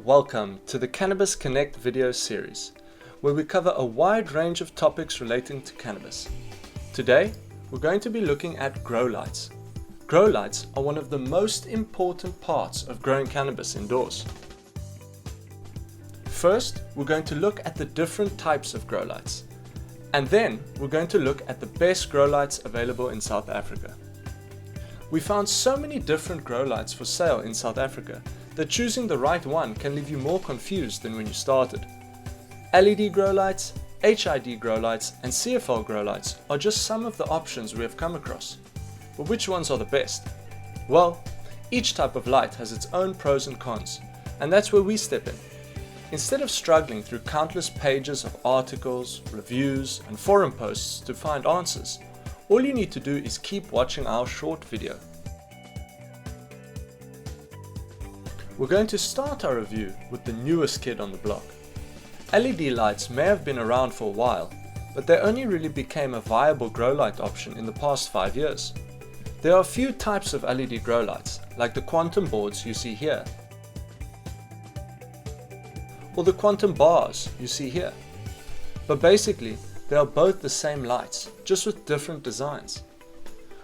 welcome to the Cannabis Connect Video Series, where we cover a wide range of topics relating to cannabis. Today, we're going to be looking at grow lights. Grow lights are one of the most important parts of growing cannabis indoors. First, we're going to look at the different types of grow lights, and then we're going to look at the best grow lights available in South Africa. We found so many different grow lights for sale in South Africa that choosing the right one can leave you more confused than when you started. LED grow lights, HID grow lights and CFL grow lights are just some of the options we have come across. But which ones are the best? Well, each type of light has its own pros and cons, and that's where we step in. Instead of struggling through countless pages of articles, reviews and forum posts to find answers, all you need to do is keep watching our short video. We're going to start our review with the newest kid on the block. LED lights may have been around for a while, but they only really became a viable grow light option in the past 5 years. There are a few types of LED grow lights, like the quantum boards you see here, or the quantum bars you see here. But basically, they are both the same lights, just with different designs.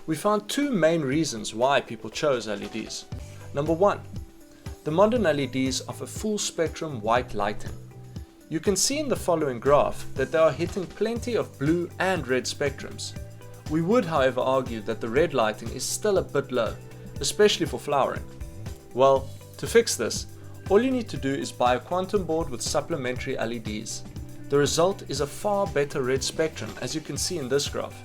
We found two main reasons why people chose LEDs. Number one, the modern LEDs offer full spectrum white lighting. You can see in the following graph that they are hitting plenty of blue and red spectrums. We would, however, argue that the red lighting is still a bit low, especially for flowering. Well, to fix this, all you need to do is buy a quantum board with supplementary LEDs. The result is a far better red spectrum, as you can see in this graph.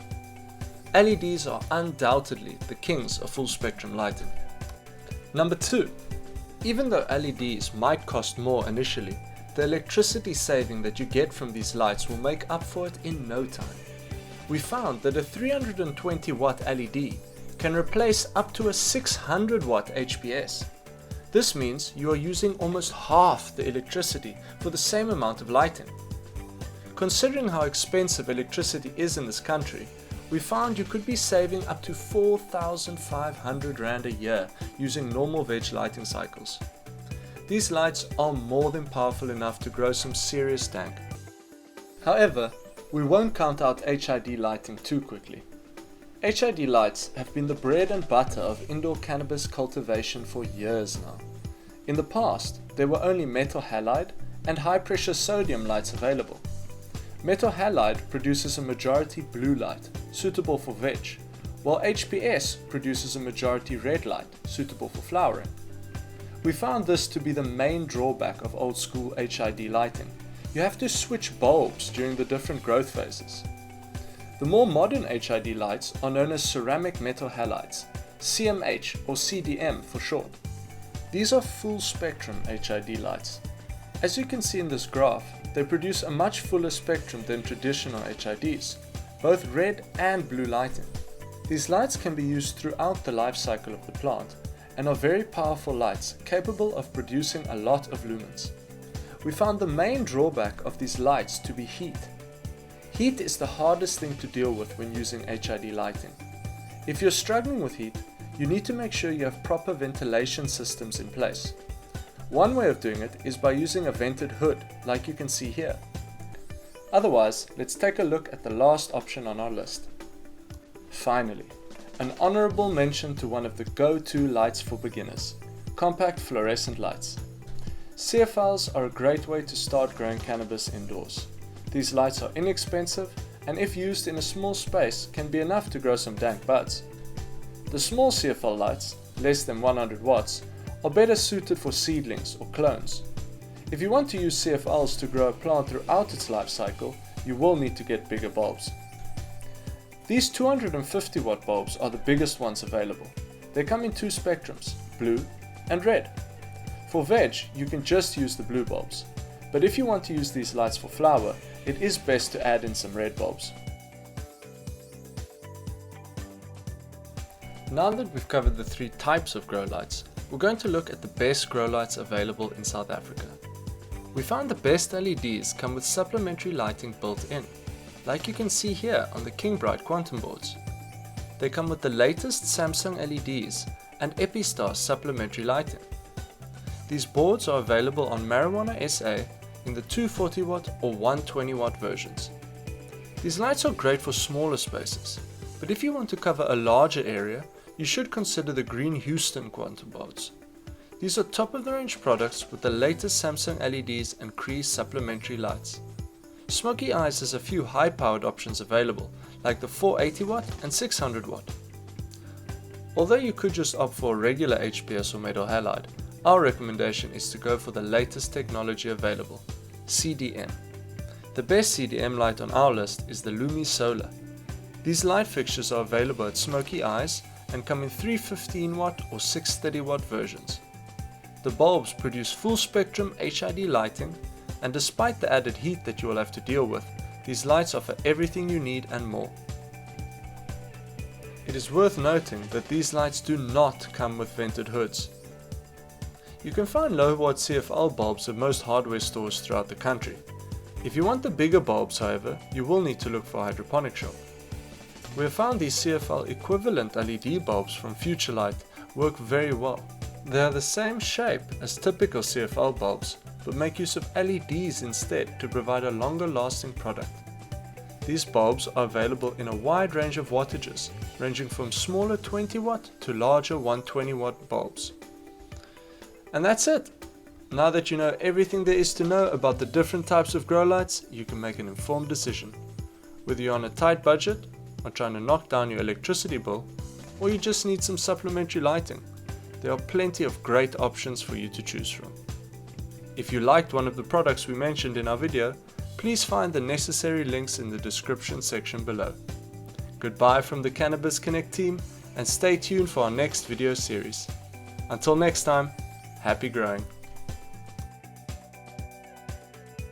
LEDs are undoubtedly the kings of full spectrum lighting. Number two, even though LEDs might cost more initially, the electricity saving that you get from these lights will make up for it in no time. We found that a 320 watt LED can replace up to a 600 watt HPS. This means you are using almost half the electricity for the same amount of lighting. Considering how expensive electricity is in this country, we found you could be saving up to 4,500 Rand a year using normal veg lighting cycles. These lights are more than powerful enough to grow some serious dank. However, we won't count out HID lighting too quickly. HID lights have been the bread and butter of indoor cannabis cultivation for years now. In the past, there were only metal halide and high pressure sodium lights available. Metal halide produces a majority blue light, suitable for veg, while HPS produces a majority red light, suitable for flowering. We found this to be the main drawback of old school HID lighting. You have to switch bulbs during the different growth phases. The more modern HID lights are known as ceramic metal halides, CMH or CDM for short. These are full spectrum HID lights. As you can see in this graph, they produce a much fuller spectrum than traditional HIDs, both red and blue lighting. These lights can be used throughout the life cycle of the plant and are very powerful lights capable of producing a lot of lumens. We found the main drawback of these lights to be heat. Heat is the hardest thing to deal with when using HID lighting. If you're struggling with heat, you need to make sure you have proper ventilation systems in place. One way of doing it is by using a vented hood, like you can see here. Otherwise, let's take a look at the last option on our list. Finally, an honorable mention to one of the go-to lights for beginners, compact fluorescent lights. CFLs are a great way to start growing cannabis indoors. These lights are inexpensive and if used in a small space can be enough to grow some dank buds. The small CFL lights, less than 100 watts, are better suited for seedlings or clones. If you want to use CFLs to grow a plant throughout its life cycle, you will need to get bigger bulbs. These 250 watt bulbs are the biggest ones available. They come in two spectrums, blue and red. For veg, you can just use the blue bulbs, but if you want to use these lights for flower, it is best to add in some red bulbs. Now that we've covered the three types of grow lights, we're going to look at the best grow lights available in South Africa. We found the best LEDs come with supplementary lighting built in, like you can see here on the KingBrite quantum boards. They come with the latest Samsung LEDs and Epistar supplementary lighting. These boards are available on Marijuana SA in the 240 watt or 120 watt versions. These lights are great for smaller spaces, but if you want to cover a larger area, you should consider the GreenHouston quantum bulbs. These are top-of-the-range products with the latest Samsung LEDs and Cree supplementary lights. Smoky Eyes has a few high-powered options available, like the 480 watt and 600 watt. Although you could just opt for a regular HPS or metal halide, our recommendation is to go for the latest technology available, CDM. The best CDM light on our list is the Lumii Solar. These light fixtures are available at Smoky Eyes and come in 315 watt or 630 watt versions. The bulbs produce full spectrum HID lighting, and despite the added heat that you will have to deal with, these lights offer everything you need and more. It is worth noting that these lights do not come with vented hoods. You can find low watt CFL bulbs at most hardware stores throughout the country. If you want the bigger bulbs, however, you will need to look for a hydroponic shop. We have found these CFL equivalent LED bulbs from Futurelight work very well. They are the same shape as typical CFL bulbs, but make use of LEDs instead to provide a longer lasting product. These bulbs are available in a wide range of wattages, ranging from smaller 20 watt to larger 120 watt bulbs. And that's it! Now that you know everything there is to know about the different types of grow lights, you can make an informed decision. Whether you're on a tight budget, or trying to knock down your electricity bill, or you just need some supplementary lighting, there are plenty of great options for you to choose from. If you liked one of the products we mentioned in our video, please find the necessary links in the description section below. Goodbye from the Cannabis Connect team, and stay tuned for our next video series. Until next time, happy growing.